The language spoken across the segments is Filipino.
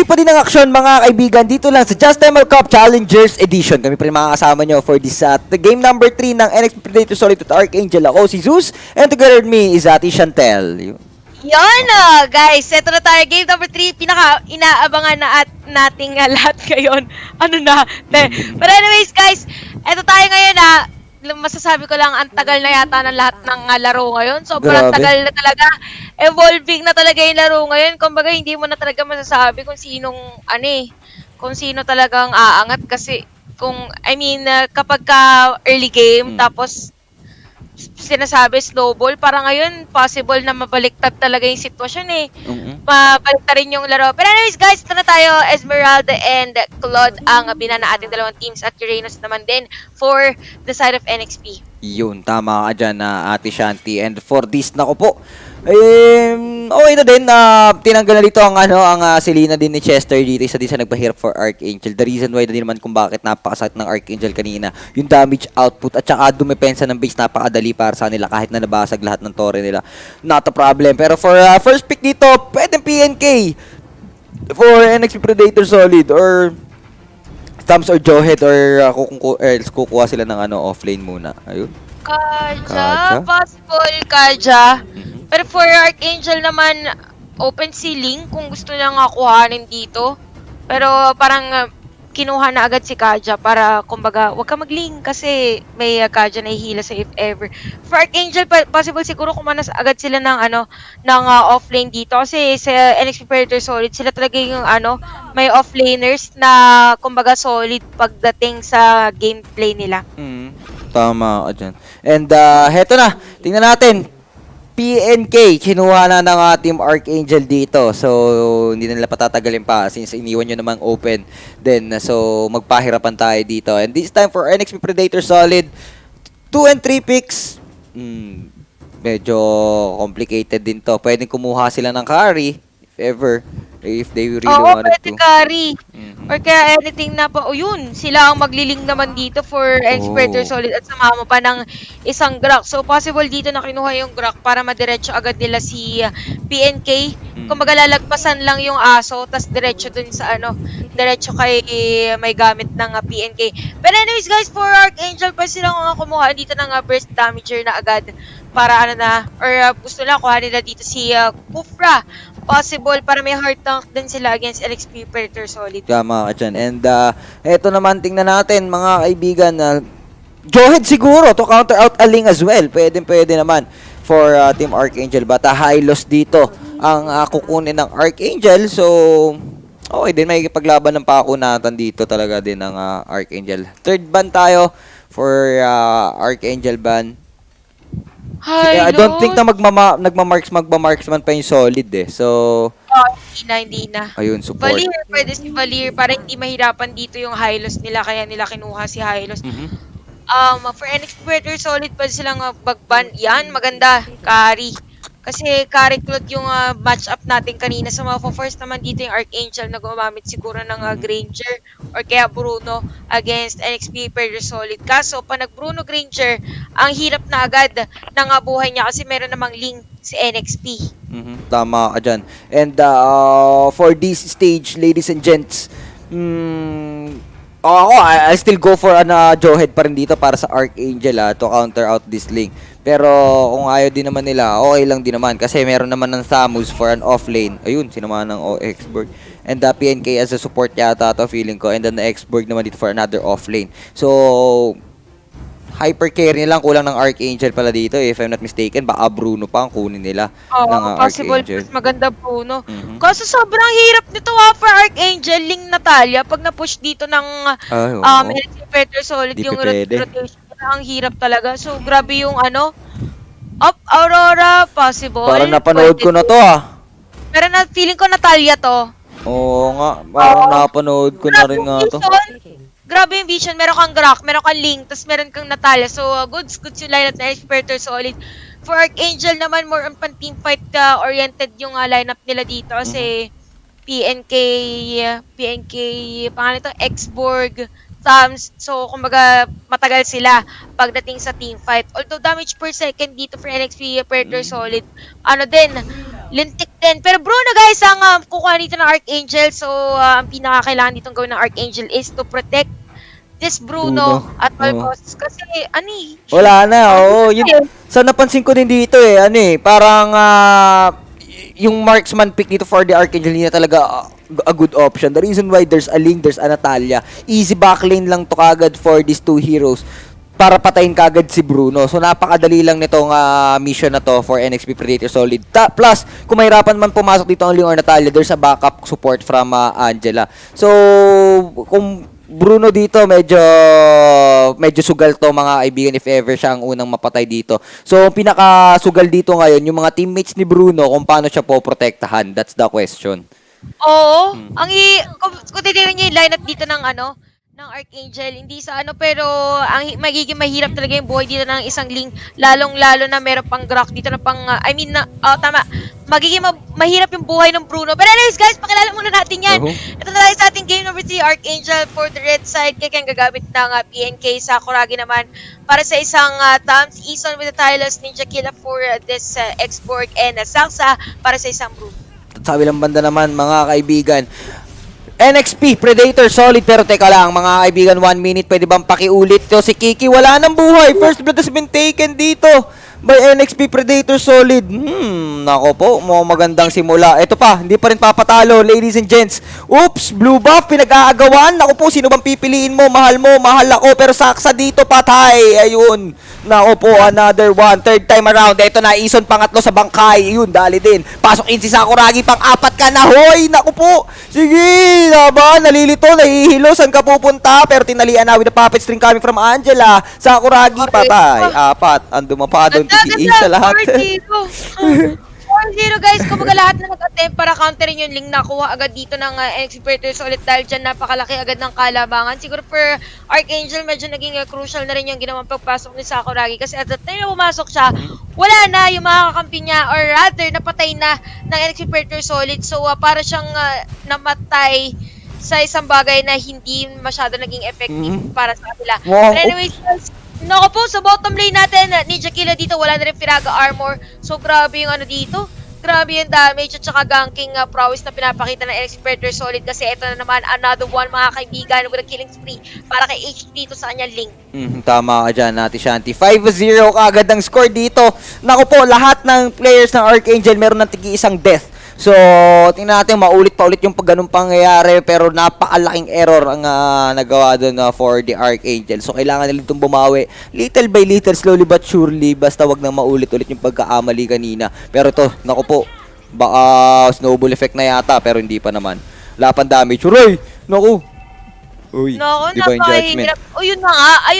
pa din ang aksyon mga kaibigan dito lang sa Just ML Cup Challengers Edition. Kami pa rin makakasama nyo for this game number 3 ng NXP Predator Solid at Archangel. Ako si Zeus and together with me is Ate Chantel. Yun guys, eto na tayo. Game number 3, pinaka-inaabangan na nating lahat ngayon. Ano na? But anyways guys, eto tayo ngayon masasabi ko lang, ang tagal na yata ng lahat ng laro ngayon. Sobrang tagal na talaga. Evolving na talaga yung laro ngayon. Kumbaga, hindi mo na talaga masasabi kung sinong, kung sino talagang aangat. Kasi, kapag early game, tapos, sinasabi snowball, para ngayon, possible na mabaliktad talaga yung sitwasyon Mabaliktad rin yung laro. Pero anyways guys, ito na tayo. Esmeralda and Claude ang binana ating dalawang teams at Uranus naman din for the side of NXP. Yun, tama ka dyan Ate Shanti. And for this, nako po, okay na din, tinanggal na dito ang Selena din ni Chester dito, isa din sa nagpahirap for Archangel. The reason why na din naman kung bakit napakasakit ng Archangel kanina, yung damage output at saka dumepensa ng base, napakadali para sa nila kahit na nabasag lahat ng torre nila. Not a problem. Pero for first pick dito, pwedeng PNK for NXP Predator Solid or Thumbs or Jawhead or kukuha sila ng offlane muna. Ayun. Kaja, possible Kaja. Pero for Archangel naman, open ceiling kung gusto niya nga kuhanin dito. Pero parang kinuha na agad si Kaja para kumbaga wag ka mag-link kasi may Kaja na ihila sa if ever. For Archangel, possible siguro kumanas agad sila ng offlane dito kasi sa NXP Predator Solid sila talaga yung may offlaners na kumbaga solid pagdating sa gameplay nila. Tama ka dyan. And heto na, tingnan natin. PNK, kinuha na ng Team Archangel dito. So, hindi na nila patatagalin pa since iniwan nyo namang open. Then, so, magpahirapan tayo dito. And this time for NXP Predator Solid, 2 and 3 picks. Medyo complicated din to. Pwedeng kumuha sila ng carry, if ever. If they really wanted pwede to. carry. Or kaya anything na pa, yun, sila ang magliling naman dito for NXP Predator Solid at samahan mo pa ng isang Grak. So, possible dito na kinuha yung Grak para madiretso agad nila si PNK. Kumbaga lalagpasan lang yung aso, tas diretso dun sa diretso kay may gamit ng PNK. Pero anyways guys, for Archangel pa silang kumuha dito ng burst damager na agad para or gusto lang kuha nila dito si Kufra. Possible para may heart tank din sila against NXP Predator Solid. Tama ka dyan. And eto naman, tingnan natin mga kaibigan. Jawhead siguro to counter out Aling as well. Pwede naman for Team Archangel. But high loss dito ang kukunin ng Archangel. So, okay din. May paglaban ng pakunatan dito talaga din ng Archangel. Third ban tayo for Archangel ban. I don't think na magmamarks man pa yung Solid So, hindi na. Ayun, support. Valir, pwede si Valir para hindi mahirapan dito yung high loss nila, kaya nila kinuha si high loss. For NXP Predator Solid, pwede silang bagban. Yan, maganda. Carry. Kasi carry cloth yung match-up natin kanina. So, first naman dito yung Archangel na gumamit siguro ng Granger or kaya Bruno against NXP Predator Solid. Kaso, pa nag-Bruno Granger, ang hirap na agad ng buhay niya kasi meron namang link si NXP. Tama ka dyan. And for this stage, ladies and gents, I'll still go for Jawhead pa rin dito para sa Archangel to counter out this link. Pero kung ayaw din naman nila, okay lang din naman kasi meron naman ng Samus for an offlane. Ayun, sinamahan ng Xborg. And PNK as a support yata to feeling ko. And then the Xborg naman dito for another offlane. So, hyper carry nilang kulang ng Archangel pala dito. If I'm not mistaken, baka Bruno pa ang kunin nila ng possible, Archangel. Mas maganda Bruno. Kasi sobrang hirap nito for Archangel, Ling Natalia. Pag na-push dito ng NXP Predator Solid, yung rotation, ang hirap talaga. So, grabe yung Up Aurora, possible. Parang napanood ko na to Pero feeling ko Natalia to. Oo nga, parang napanood ko na rin nga to. Grabe yung vision, meron kang Grak, meron kang Link, tapos meron kang Natalia. So, goods yung lineup na NXP Predator Solid. For Archangel naman, more on pan-team fight oriented yung lineup nila dito. Kasi PNK, pangalan ito, Xborg, Thumbs. So, kumbaga, matagal sila pagdating sa team fight. Although, damage per second dito for NXP Predator Solid, lintik din. Pero Bruno guys, ang kukuha dito ng Archangel. So, ang pinakakailangan dito gawin ng Archangel is to protect this Bruno at all Oo. costs. Kasi, Wala na, oo. Yun, sa napansin ko din dito parang yung marksman pick dito for the Archangel hindi na talaga a good option. The reason why there's a Ling, there's a Natalia. Easy backlane lang to kagad for these two heroes para patayin kagad si Bruno. So napakadali lang nitong mission na to for NXP Predator Solid. Plus, kung mahirapan man pumasok dito ang Ling or Natalia, there's a backup support from Angela. So, kung Bruno dito medyo sugal to mga kaibigan if ever siya ang unang mapatay dito. So, ang pinakasugal dito ngayon, yung mga teammates ni Bruno kung paano siya poprotektahan. That's the question. Oo. Kung titignan niyo yung lineup dito ng Archangel, hindi sa pero magiging mahirap talaga yung buhay dito ng isang Ling, lalong-lalo na meron pang Grok dito na tama. Magiging mahirap yung buhay ng Bruno. But anyways guys, pakilala muna natin yan. Ito tayo sa ating game number 3, Archangel for the red side. Kaya ang gagamit ng PNK, Sakuragi naman para sa isang Tams, Ison with the Tylers, Ninja Killa for this X-Borg, and Saksa para sa isang Bruno. Sa kabilang banda naman, mga kaibigan, NXP Predator Solid. Pero teka lang mga kaibigan, 1 minute, pwede bang pakiulit to? Si Kiki wala nang buhay. First blood has been taken dito by NXP Predator Solid. Nako po, magandang simula. Ito pa, hindi pa rin papatalo, ladies and gents. Oops, blue buff, pinag-aagawan. Nako po, sino bang pipiliin mo? Mahal ako. Pero Saksa dito, patay. Ayun. Nako po, another one. Third time around. Ito na, Ison pangatlo sa bangkay. Yun, dali din. Pasok in si Sakuragi, pang-apat ka na. Hoy, nako po. Sige, laban, nalilito, nahihilo. Saan ka pupunta? Pero tinalian na with the puppet string coming from Angela. Sakuragi, patay. Apat. Ando pa doon si Isa lahat. 4-0 guys, kumbaga lahat na nag-attempt para counterin yung Ling, nakuha agad dito ng NXP Predators ulit dahil dyan napakalaki agad ng kalabangan. Siguro for Archangel, medyo naging crucial na rin yung ginawang pagpasok ni Sakuragi kasi at the time na pumasok siya, wala na yung mga kakampi niya or rather napatay na ng NXP Predators Solid. So para siyang namatay sa isang bagay na hindi masyado naging effective para sa kanila. But anyways, nako po, sa bottom lane natin, Ninja Killa dito, wala na rin Firaga armor. So, grabe yung dito. Grabe yung damage at saka ganking prowess na pinapakita ng NXP Predator Solid kasi ito na naman, another one mga kaibigan with a killing spree para kay H dito sa kanyang Ling. Tama ka dyan, Ate Shanti. 5-0 kaagad ang score dito. Naku po, lahat ng players ng Archangel meron ng tigi-isang death. So, tingnan natin, maulit pa ulit yung ganung pangyayari pero napakalaking error ang nagawa doon for the Archangel. So, kailangan nila itong bumawi little by little, slowly but surely, basta wag nang maulit-ulit yung pagkaamali kanina. Pero ito, naku po, baka snowball effect na yata pero hindi pa naman. Wala pang damage. Uray! Naku! Uy, divine judgment. Ayun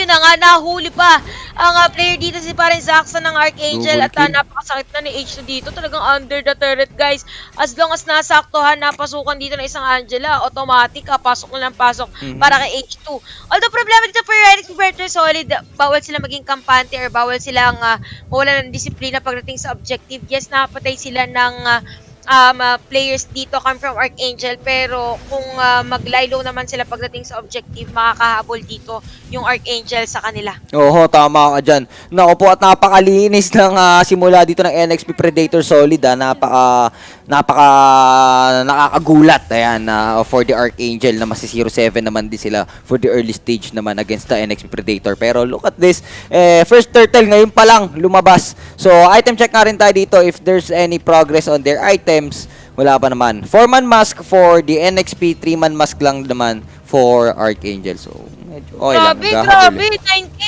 na nga, nahuli pa ang player dito si Parang Saksa ng Archangel at napakasakit na ni H2 dito. Talagang under the turret guys. As long as nasaktuhan, napasukan dito ng isang Angela, automatic pasok na lang pasok para kay H2. Although problema dito for NXP Predator Solid, bawal silang maging kampante or bawal silang mawalan ng disiplina pagdating sa objective. Yes, napatay sila ng players dito come from Archangel pero kung mag-lie-low naman sila pagdating sa objective, makakahabol dito yung Archangel sa kanila. Oo, tama ka dyan. Naku po, at napakalinis ng simula dito ng NXP Predator Solid. Napaka nakakagulat. Ayan, for the Archangel na masi 0-7 naman din sila for the early stage naman against the NXP Predator. Pero look at this, first turtle ngayon pa lang lumabas. So item check nga rin tayo dito if there's any progress on their items. Wala pa naman. 4-man mask for the NXP, 3-man mask lang naman for Archangel. So medyo okay lang. Grabe, 9k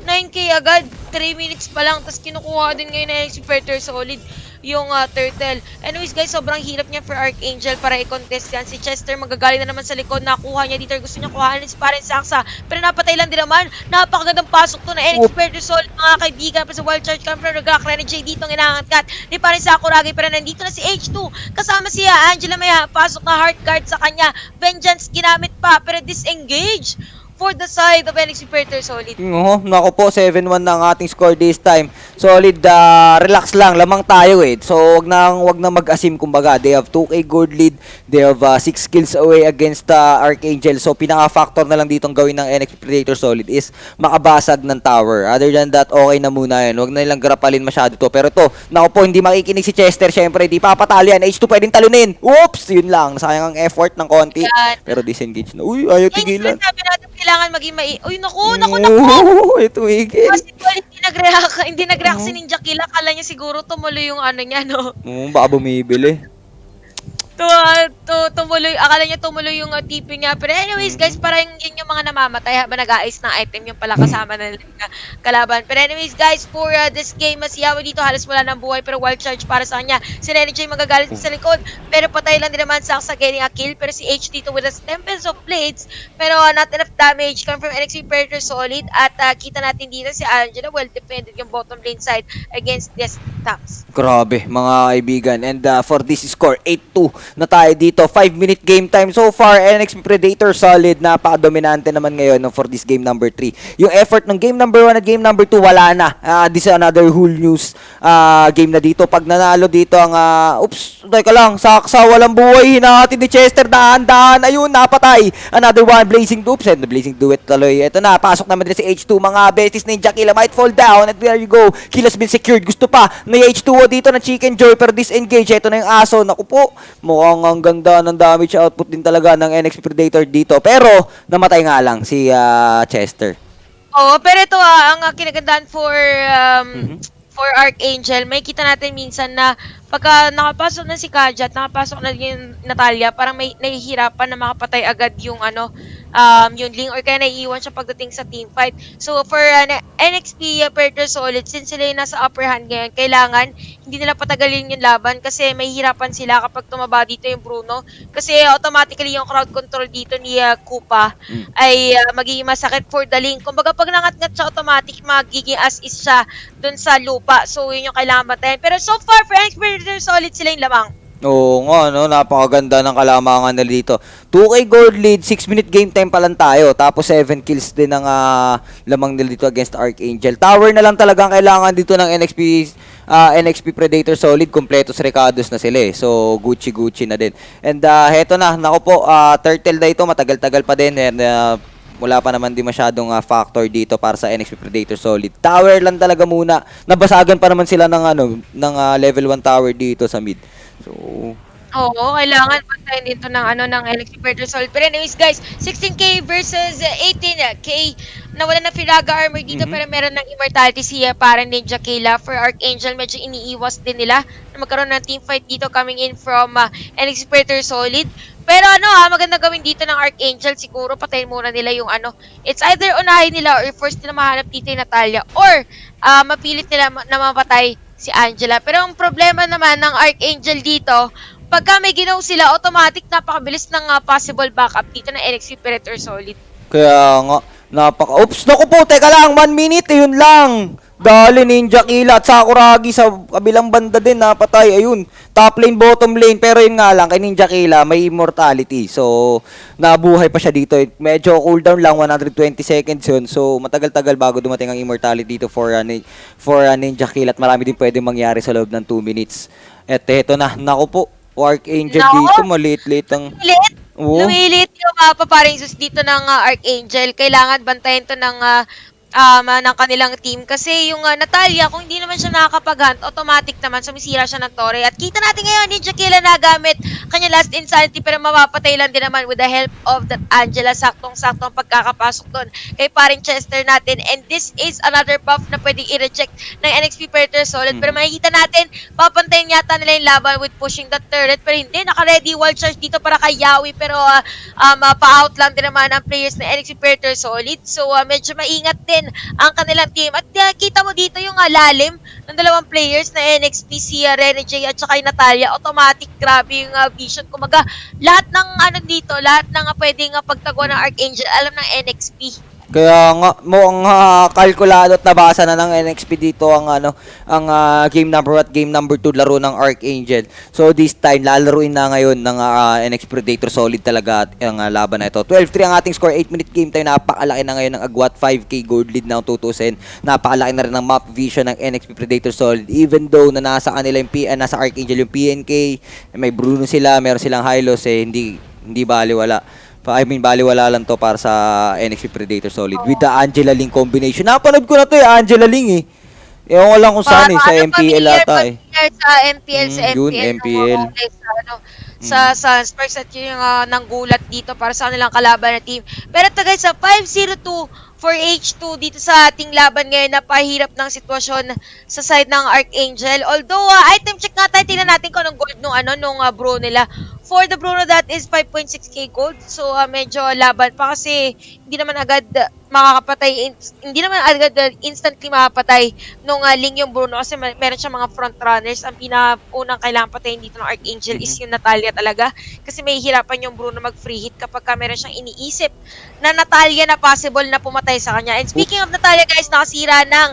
9k agad, 3 minutes pa lang, tapos kinukuha din ngayon na NXP Predator Solid yung turtle. Anyways guys, sobrang hirap niya for Archangel para i-contest yan. Si Chester magagaling na naman sa likod, nakuha niya dito, gusto niya kuhaan si Parang Saksa, pero napatay lang din naman. Napakagandang pasok to na NXP Predator Solid mga kaibigan, pa sa wild charge come from Ragak, Rene J dito ang inaangkat ni Parang Sakuragi, pero nandito na si H2 kasama si Angela, may pasok na heart guard sa kanya. Vengeance ginamit pa pero disengage. for the side of NXP Predator Solid. Oo, nako po, 7-1 na ang ating score this time. Solid, relax lang, lamang tayo eh. So, wag na mag-asim kumbaga. They have 2K gold lead, they have 6 kills away against Archangel. So, pinaka-factor na lang ditong gawin ng NXP Predator Solid is makabasag ng tower. Other than that, okay na muna yun. Wag na nilang garapalin masyado to. Pero to, nako po, hindi makikinig si Chester. Syempre, di papatalo yan. H2 pwedeng talunin. Oops! Yun lang, nasayang ang effort ng konti. Yan. Pero disengage na. Uy, ayaw Yan tigilan. yung sabi natin, kailangan maging Uy, naku! Ito higil. Kasi hindi nag-react si Ninja Kill. Akala niya siguro tumuloy yung ano niya, no? Baka bumibili. Akala niya tumuloy yung TP niya. Pero anyways, guys, parang yun yung mga namamatay habang nag-aayos ng item yung pala kasama na kalaban. Pero anyways, guys, for this game, si Yawi dito halos wala ng buhay pero wild charge para sa kanya. Si Renny J magagalit sa likod, pero patay lang din naman sa getting a kill. Pero si H dito with a Tempest of Blades, pero not enough damage come from NXP Predator Solid. At kita natin dito si Angela, well defended yung bottom lane side against this tanks. Grabe, mga kaibigan. And for this score, 8-2 na tayo dito. 5-minute game time so far. NXP Predator Solid, napaka-dominante naman ngayon for this game number 3. Yung effort ng game number 1 at game number 2, wala na. This is another whole news game na dito. Pag nanalo dito ang, oops, teka lang, saksa, walang buhay. Hinahatid ni Chester, daan-daan. Ayun, napatay. Another one, Blazing Dupes. And the Blazing Duet taloy. Ito na, pasok naman din si H2. Mga besties, Ninja Kill might fall down. And there you go. Kill has been secured. Gusto pa. May H2O dito ng Chicken Joy, pero disengage. Ito na yung aso. Naku po, mukhang ang ganda ng damage output din talaga ng NXP Predator dito. Pero, namatay nga lang si Chester. Oo, pero ito ang kinagandahan for Archangel. May kita natin minsan na pagka nakapasok na si Kajat, nakapasok na yung Natalia, parang may nahihirapan na makapatay agad yung yung Ling or kaya naiiwan siya pagdating sa team fight. So for NXP Predator Solid, since sila yung nasa upper hand ngayon, kailangan hindi nila patagalin yung laban kasi may hirapan sila kapag tumaba dito yung Bruno. Kasi automatically yung crowd control dito ni Kupa ay magiging masakit for the Ling. Kumbaga pag nangat-ngat siya, automatic magiging as is siya dun sa lupa. So yun yung kailangan matayin. Pero so far for NXP Predator Solid, sila yung lamang. Oo nga, no? Napakaganda ng kalamangan nila dito. 2K gold lead, 6-minute game time pa lang tayo. Tapos 7 kills din ang lamang nila dito against Archangel. Tower na lang talaga ang kailangan dito ng NXP Predator Solid. Kompletos recados na sila eh. So, Gucci na din. And heto na, nako po, turtle na ito, matagal-tagal pa din. And wala pa naman din masyadong factor dito para sa NXP Predator Solid. Tower lang talaga muna. Nabasagan pa naman sila ng level 1 tower dito sa mid. So, Oo, kailangan pantayin dito ng NXP Predator Solid. Pero anyways guys, 16k versus 18k. Nawala na Firaga armor dito pero meron ng immortality siya para Ninja Killa. For Archangel, medyo iniiwas din nila na magkaroon ng team fight dito coming in from NXP Predator Solid. Pero maganda gawin dito ng Archangel, siguro patayin muna nila yung it's either unahin nila or first nila mahanap dito yung Natalia or mapilit nila na mapatay si Angela. Pero ang problema naman ng Archangel dito, pagka may ginaw sila, automatic napakabilis ng possible backup dito ng NXP Predator Solid. kaya nga, oops, naku po, teka lang, 1 minute, yun lang. Dali, Ninja Kill at Sakuragi sa kabilang banda din, napatay. Ayun, top lane, bottom lane. Pero yun nga lang, kay Ninja Kill, may immortality. So, nabuhay pa siya dito. Medyo cooldown lang, 120 seconds yun. So, matagal-tagal bago dumating ang immortality dito for Ninja Kill. At marami din pwede mangyari sa loob ng 2 minutes. At eto na, naku po, Archangel dito, maliit-liit ang... Lumilit yung paparing sus dito ng Archangel. Kailangan bantayan to ng kanilang team. Kasi yung Natalia, kung hindi naman siya nakakapag-hunt, automatic naman sumisira siya ng Torre. At kita natin ngayon, Ninja Killa nagamit kanya last insanity pero mapapatay lang din naman with the help of that Angela. Saktong-saktong pagkakapasok doon kay paring Chester natin. And this is another buff na pwedeng i-reject ng NXP Predator Solid. Pero makikita natin, papantayin yata nila yung laban with pushing the turret. Pero hindi, naka-ready wall charge dito para kay Yawi. Pero pa-out lang din naman ang players ng NXP Predator Solid. So medyo maingat din ang kanilang team. At kita mo dito yung lalim ng dalawang players na NXP, si Renny J at saka yung Natalia. Automatic, grabe yung vision. Kumaga, lahat ng dito, lahat ng pwedeng pagtaguan ng Archangel, alam ng NXP. Kaya nga mukhang kalkulado at nabasa na ng NXP dito ang game number 1 game number 2 laro ng Archangel. So this time lalaruin na ngayon ng NXP Predator. Solid talaga ang laban na ito. 12-3 ang ating score, 8-minute game time. Napakalaki na ngayon ng agwat, 5k gold lead na ang tutusin. Napakalaki na rin ng map vision ng NXP Predator Solid. Even though na nasa kanila yung nasa Archangel yung PNK, may Bruno sila, meron silang Hylos hindi baliwala. Baliwala lang to para sa NXP Predator Solid with the Angela Ling combination. Napanood ko na to Angela Ling eh. Ewan ko lang kung saan sa MPL ata eh. Sa MPL, Yun, MPL. Sa Spurs at yung nanggulat dito para sa kanilang kalaban na team. Pero ito guys, sa 5-0-2 for H2 dito sa ating laban ngayon, napahirap ng sitwasyon sa side ng Archangel. Although, item check nga tayo, tingnan natin kung anong gold nung Bruno nila. For the Bruno, that is 5.6k gold. So, medyo laban pa kasi hindi naman agad makakapatay, hindi naman agad instantly makapatay nung Ling yung Bruno kasi meron siya mga front runners. Ang pinakaunang kailangan patayin dito ng Archangel is yung Natalia talaga kasi may hirapan yung Bruno mag-free hit kapag meron siyang iniisip na Natalia na possible na pumatay sa kanya. And speaking of Natalia guys, nakasira ng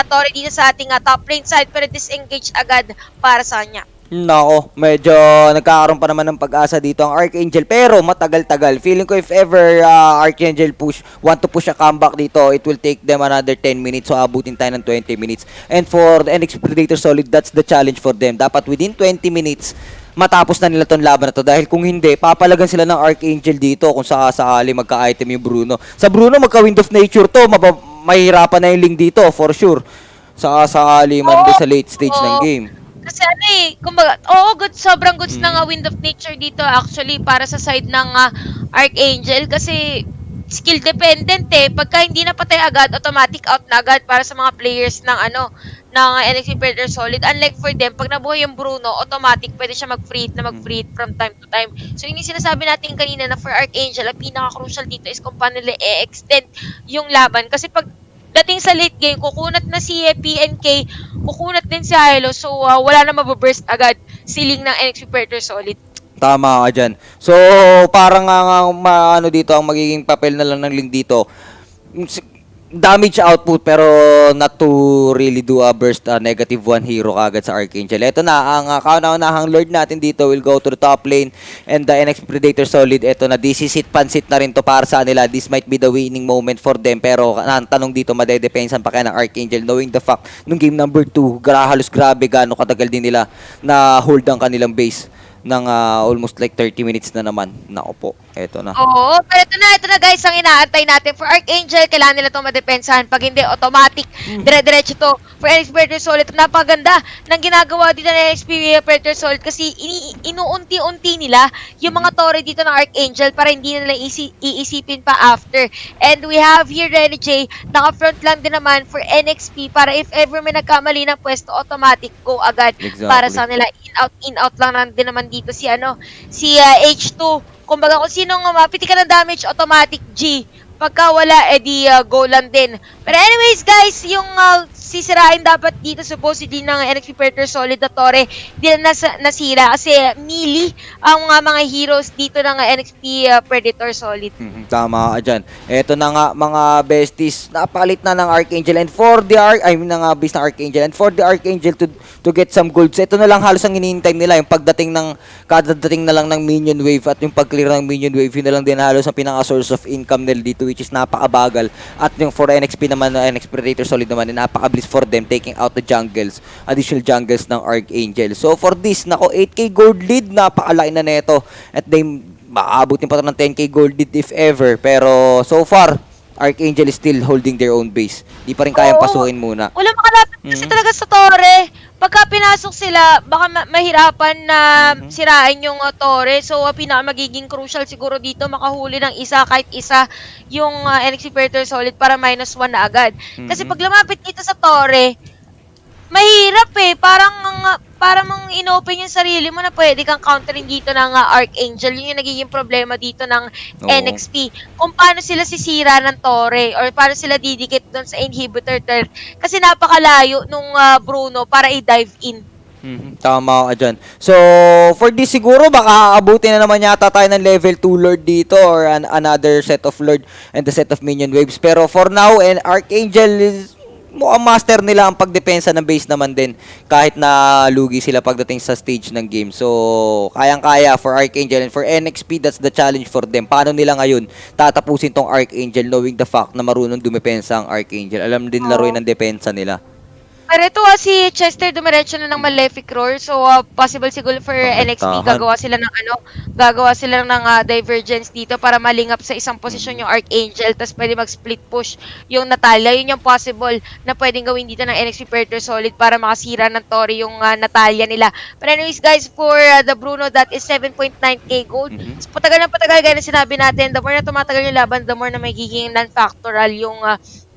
Torre dito sa ating top lane side pero disengage agad para sa kanya. Nako, medyo nagkakaroon pa naman ng pag-asa dito ang Archangel pero matagal-tagal. Feeling ko if ever Archangel want to push a comeback dito, it will take them another 10 minutes. So abutin tayo ng 20 minutes. And for the NXP Predator Solid, that's the challenge for them. Dapat within 20 minutes matapos na nila tong laban na to dahil kung hindi, papalagan sila ng Archangel dito kung sakali magka-item yung Bruno. Sa Bruno, magka-Wind of Nature to, mahirapan na yung Ling dito for sure. Sakali man sa late stage ng game. Kasi kumbaga, sobrang goods ng Wind of Nature dito actually para sa side ng Archangel kasi skill dependent pagka hindi na patay agad, automatic out na agad para sa mga players ng ng NXT Predator Solid. Unlike for them, pag nabuhay yung Bruno, automatic pwede siya mag-free hit from time to time. So yun yung sinasabi natin kanina na for Archangel, ang pinaka-crucial dito is kung paano nila i-extend yung laban kasi pag dating sa late game, kukunat na si PNK, kukunat din si Hylo, so wala na mababurst agad si Ling ng NXT Predator Solid. Tama ka dyan. So, parang dito, ang magiging papel na lang ng Ling dito, damage output pero not to really do a burst negative 1 hero kagad sa Archangel. Ito na, ang kauna-unahang lord natin dito will go to the top lane and the NXT Predator Solid. Ito na, this is it, pansit na rin to para sa nila. This might be the winning moment for them pero ang tanong dito, madedepensan pa kaya ng Archangel knowing the fact, nung game number 2, halos grabe gaano katagal din nila na hold ang kanilang base ng almost like 30 minutes na naman. Nako po, eto na. Oo, pero ito na guys ang inaantay natin for Archangel. Kailangan nila itong madepensahan. Pag hindi, automatic, dire-diretso to for NXT Predator Solid. Napaganda ng ginagawa dito ng NXT Predator Solid kasi inuunti-unti nila yung mga torre dito ng Archangel para hindi nila iisipin pa after. And we have here Renny J, naka-front lang din naman for NXP para if ever may nagkamali ng pwesto, automatic go agad. Exactly. Para sa nila. In-out lang din naman dito si H2. Kumbaga kung sinong mapitikan ng damage, automatic G. Pagka wala, edi go lang din. Pero anyways guys, yung sisirain dapat dito supposedly ng NXP Predator Solid na Torre, di na nasira kasi melee ang mga heroes dito ng NXP Predator Solid. Tama ka dyan. Eto na nga mga besties, napalit na ng Archangel and for the base ng Archangel and for the Archangel to get some golds. Ito na lang halos ang hinihintay nila, yung kadadating na lang ng minion wave at yung pag-clear ng minion wave, yun na lang din halos ang pinaka-source of income nila dito which is napakabagal. At yung for NXP naman, NXP Predator Solid naman, napakabilis for them taking out the additional jungles ng Archangel. So for this, 8k gold lead, napakalaki na neto. At they maabutin pa ito ng 10k gold lead if ever. Pero so far, Archangel is still holding their own base. Di pa rin kayang pasukin muna. Wala makalapit kasi talaga sa Torre. Pagka pinasok sila, baka mahirapan na sirain yung Torre. So, magiging crucial siguro dito, makahuli ng kahit isa, yung NXT Predator Solid para -1 na agad. Kasi pag lumapit dito sa Torre, mahirap Parang inopen yung sarili mo na pwede kang countering dito ng Archangel. Yun yung nagiging problema dito ng NXP. Kung paano sila sisira ng Torre or paano sila didikit doon sa inhibitor turret. Kasi napakalayo nung Bruno para i-dive in. Tama ka dyan. So, for this siguro, baka aabutin na naman yata tayo ng level 2 Lord dito or another set of Lord and the set of minion waves. Pero for now, and Archangel is mukhang master nila ang pagdepensa ng base naman din kahit na lugi sila pagdating sa stage ng game. So, kayang-kaya for Archangel and for NXP, that's the challenge for them. Paano nila ngayon tatapusin tong Archangel knowing the fact na marunong dumepensa ang Archangel. Alam din laruin ang depensa nila. Pero ito si Chester dumiretso na ng Malefic Roar. So possible siguro for NXT gagawa sila ng divergence dito para malingap sa isang posisyon yung Archangel tapos pwede mag-split push yung Natalia. Yun yung possible na pwedeng gawin dito ng NXT Predator Solid para makasira ng Tori yung Natalia nila. But anyways guys, for the Bruno, that is 7.9k gold. So, patagal na patagal, gaya na sinabi natin, the more na tumatagal yung laban, the more na magiging non-factoral yung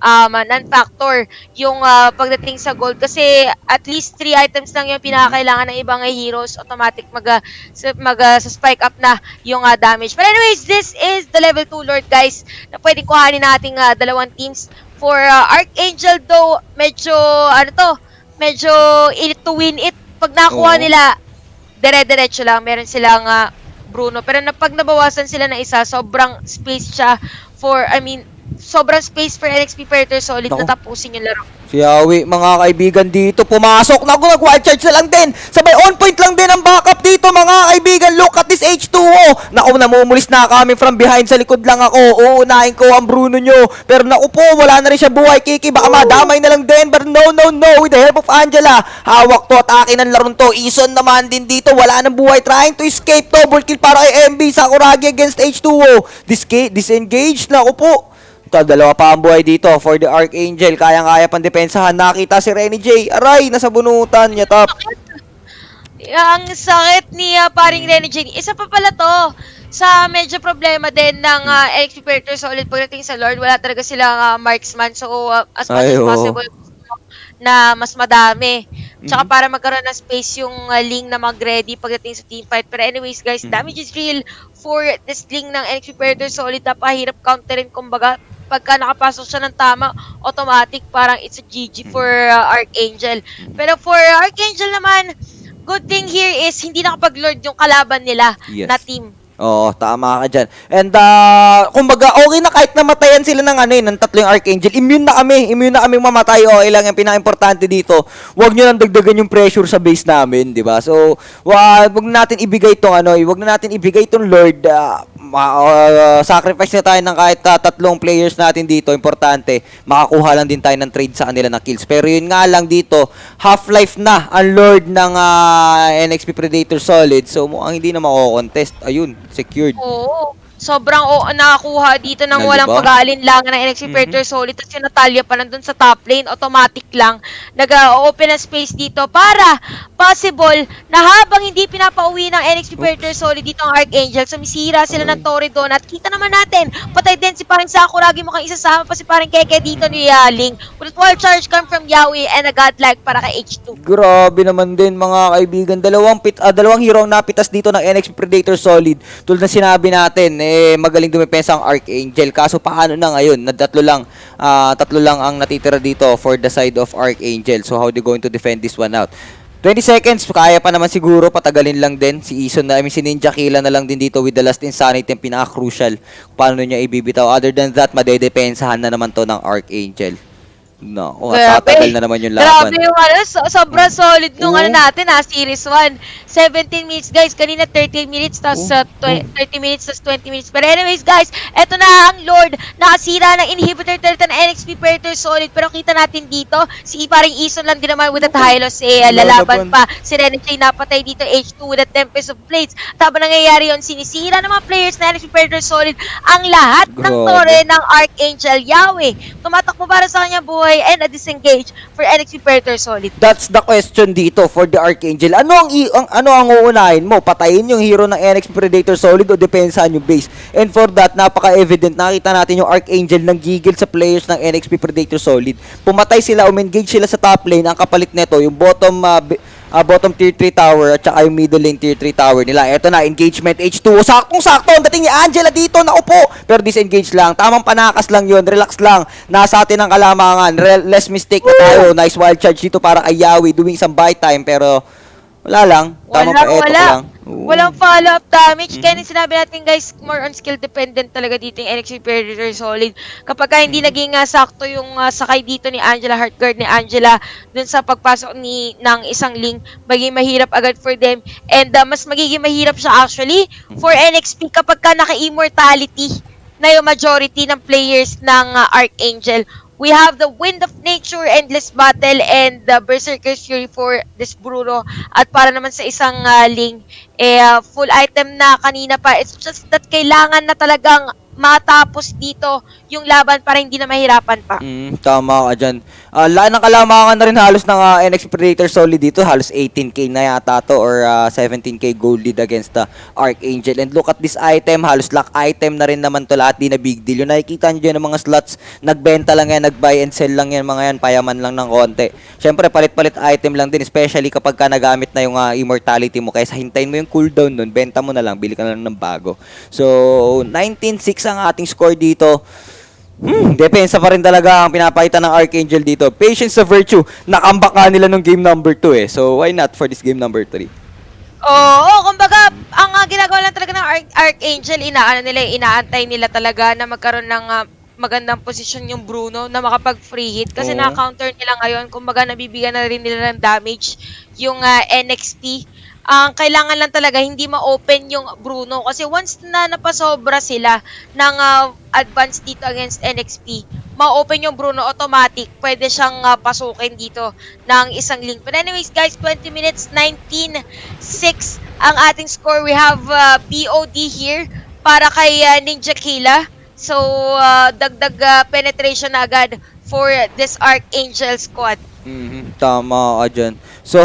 non-factor yung pagdating sa gold kasi at least 3 items lang yung pinakakailangan ng ibang heroes, automatic spike up na yung damage. But anyways, this is the level 2 Lord guys na pwedeng kuhanin nating dalawang teams. For Archangel though, medyo in it to win it. Pag nakuha nila, dire-diretso lang, meron silang Bruno. Pero pag nabawasan sila ng isa, sobrang space siya sobrang space for NXP Predator Solid na tapusin yung laro. Si Yawi, mga kaibigan dito, pumasok. Nag-wild charge na lang din. Sabay on point lang din ang backup dito, mga kaibigan. Look at this H2O. Naku, namumulis na kami from behind. Sa likod lang ako. Uunahin ko ang Bruno nyo. Pero naku po, wala na rin siya buhay. Kiki, baka madamay na lang din. But no. With the help of Angela. Hawak to at akin ang laron to. Ison naman din dito. Wala nang buhay. Trying to escape. Double kill para kay MB. Sakuragi against H2O. Disengage. Naku po. Dalawa pa ang buhay dito for the Archangel. Kayang-kaya pang depensahan. Nakita si Renny J. Aray, nasa bunutan niya, top. Ang sakit ni paring Renny J. Isa pa pala to. Sa medyo problema din ng NXP Predator Solid pagdating sa Lord. Wala talaga silang marksman. So, as much as possible na mas madami. Tsaka para magkaroon ng space yung Ling na mag-ready pagdating sa teamfight. Pero anyways guys, damage is real for this Ling ng NXP Predator Solid. Napahirap counterin kumbaga. Pagka nakapasok siya ng tama, automatic parang it's a GG for Archangel. Pero for Archangel naman, good thing here is hindi nakapag-lord yung kalaban nila na team. Oo, tama ka dyan. And, kumbaga, okay na kahit namatayan sila ng tatlong Archangel. Immune na kami mamatay. Okay lang, yung pinaka-importante dito, huwag nyo nang dagdagan yung pressure sa base namin, di ba? So, wag na natin ibigay itong Lord. Sacrifice na tayo ng kahit tatlong players natin dito. Importante, makakuha lang din tayo ng trade sa kanila na kills. Pero yun nga lang dito, half-life na ang Lord ng NXP Predator Solid. So, mukhang hindi na mako-contest. Ayun, secured. Oo. Sobrang nakakuha dito ng walang pag-aalinlangan ng NXP Predator Solid. Tapos yung Natalia pa nandun sa top lane, automatic lang nag-open ang space dito para possible na habang hindi pinapauwi ng NXP Predator Solid dito ang Archangel, sumisira sila ng Tori doon. At kita naman natin, patay din si paring Sakuragi, mukhang isasama pa si paring Keke dito ni Ling. With wild charge come from Yawi and a godlike para kay H2. Grabe naman din mga kaibigan. Dalawang hero ang napitas dito ng NXP Predator Solid. Tulad na sinabi natin, magaling dumepensa ang Archangel. Kaso paano na ngayon? Tatlo lang ang natitira dito for the side of Archangel. So how they going to defend this one out? 20 seconds, kaya pa naman siguro, patagalin lang din. Si Ison si Ninja Killa na lang din dito with the last insanity, yung pinaka-crucial. Paano niya ibibitaw? Other than that, madedepensahan na naman to ng Archangel. No, tatagal na naman yung laban. Grabe yung sobrang solid nung natin Series 1. 17 minutes guys, kanina 30 minutes, tapos 30 minutes, tapos 20 minutes. But anyways guys, eto na ang Lord, nakasira ng inhibitor talaga ng NXP Predator Solid. Pero kita natin dito, si paring Ison lang din naman with that high loss, lalaban pa. Si Renegade napatay dito, H2 with the Tempest of Blades. Tapos nangyayari yun, sinisira ng mga players na NXP Predator Solid ang lahat ng tore ng Archangel. Yahweh, tumatakbo para sa kanya buhay and a disengage for NXP Predator Solid. That's the question dito for the Archangel. Ano ang uunahin mo? Patayin yung hero ng NXP Predator Solid o depensahan yung base? And for that, napaka-evident. Nakita natin yung Archangel nang gigil sa players ng NXP Predator Solid. Pumatay sila, umengage sila sa top lane. Ang kapalit nito, yung bottom tier 3 tower at saka yung middle lane tier 3 tower nila. Eto na, engagement H2. Saktong-sakto. Ang dating ni Angela dito. Naupo. Pero disengage lang. Tamang panakas lang yun. Relax lang. Nasa atin ang kalamangan. Less mistake na tayo. Nice wild charge dito para kay Yawi. Doing some buy time. Pero Wala lang. Tama pa, eto ko lang. Oo. Walang follow-up damage. Kaya yung sinabi natin guys, more on skill dependent talaga dito yung NXP Predator Solid. Kapag hindi naging sakto yung sakay dito ni Angela, Heartguard ni Angela, dun sa pagpasok ng isang link, magiging mahirap agad for them. And mas magiging mahirap siya actually for NXP kapag ka naka-immortality na yung majority ng players ng Archangel. We have the Wind of Nature, Endless Battle, and the Berserker's Fury for this Bruno. At para naman sa isang Ling, full item na kanina pa. It's just that kailangan na talagang matapos dito yung laban para hindi na mahirapan pa. Tama ka dyan. Laan ng kalamakan na rin halos ng NXP Predator Solid dito. Halos 18k na yata to or 17k gold lead against the Archangel. And look at this item. Halos lock item na rin naman to lahat. Di na big deal. Yung nakikita nyo dyan ng mga slots. Nagbenta lang yan. Nag-buy and sell lang yan mga yan. Payaman lang ng konti. Siyempre palit-palit item lang din. Especially kapag ka nagamit na yung immortality mo. Kaysa hintayin mo yung cooldown nun. Benta mo na lang. Bili ka na lang ng bago. So 19-6 ang ating score dito. Depensa pa rin talaga ang pinapakita ng Archangel dito. Patience sa virtue. Nakambak nga nila nung game number 2 eh. So why not for this game number 3? Oo, kumbaga, ang ginagawa lang talaga ng Archangel, inaantay nila talaga na magkaroon ng magandang posisyon yung Bruno na makapag-free hit. Kasi Oo. na-counter nila ngayon, kumbaga nabibigyan na rin nila ng damage yung NXP. Ang kailangan lang talaga hindi ma-open yung Bruno kasi once na napasobra sila ng advance dito against NXP, ma-open yung Bruno automatic, pwede siyang pasukin dito ng isang link. But anyways guys, 20 minutes, 19-6 ang ating score. We have BOD here para kay Ninja Killa. So, dagdag penetration na agad for this Archangel squad. Tama ka dyan. So,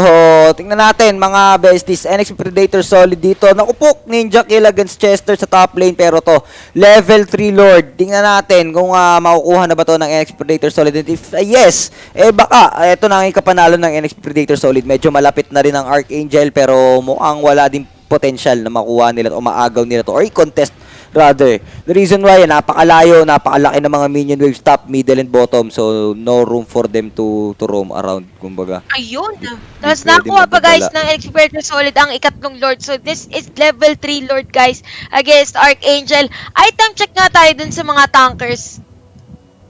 tingnan natin mga besties. NXP Predator Solid dito. Nakupok Ninja Kill against Chester sa top lane. Pero to, level 3 Lord. Tingnan natin kung makukuha na ba to ng NXP Predator Solid. And if yes, baka, ito na ang ikapanalo ng NXP Predator Solid. Medyo malapit na rin ang Archangel. Pero mukhang wala din potential na makuha nila o maagaw nila to. Or i-contest rather. The reason why, napakalayo, napakalaki ng mga minion waves top, middle, and bottom. So, no room for them to roam around, kumbaga. Ayun. Tapos pwede nakuha pa guys magdala. ng Expert Solid ang ikatlong Lord. So this is level 3 Lord guys against Archangel. Item check nga tayo dun sa mga tankers.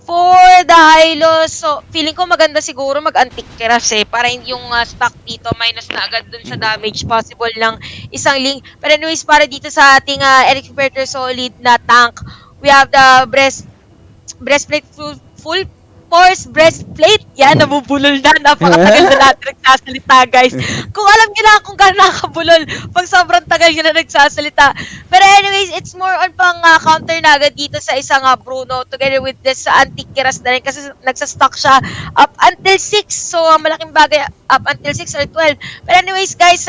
For the Hylos, so feeling ko maganda siguro mag-Antikyras para hindi yung stock dito minus na agad dun sa damage possible ng isang link. But anyways, para dito sa ating Expert Solid na tank, we have the breastplate full force breastplate. Yan, nabubulol na. Napakatagal na natin nagsasalita, guys. Kung alam nyo lang kung gano'n nakabulol, pag sobrang tagal nyo na nagsasalita. Pero anyways, it's more on pang counter na agad dito sa isang Bruno together with this Antikyras na rin kasi nagsastock siya up until 6. So, malaking bagay up until 6 or 12. But anyways, guys,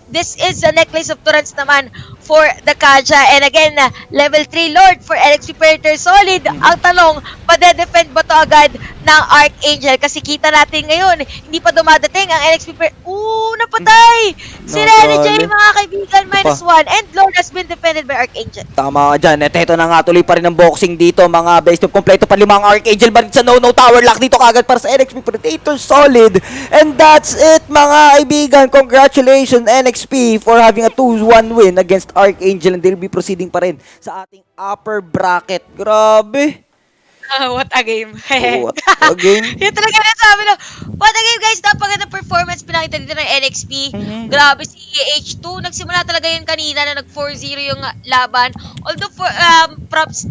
this is a necklace of Torrents naman for the Kaja. And again, level 3 Lord for NXP Predator Solid. Ang tanong, pade-defend ba to agad ng Archangel? Kasi kita natin ngayon, hindi pa dumadating ang NXP Predator. Napatay! Si Rene J, mga kaibigan, -1. And Lord has been defended by Archangel. Tama ka dyan. At ito na nga, tuloy pa rin ang boxing dito, mga best of kompleto pa 5 Archangel ba sa no-no tower lock dito kagad para sa NXP Predator Solid. And that's it, mga kaibigan. Congratulations NXP for having a 2-1 win against Archangel, and they'll be proceeding pa rin sa ating upper bracket. Grabe. What a game. What a game. Yun talaga na sabi lang. What a game guys. Napaganda performance pinakita dito ng NXP. Grabe si H2. Nagsimula talaga yun kanina na nag 4-0 yung laban. Although props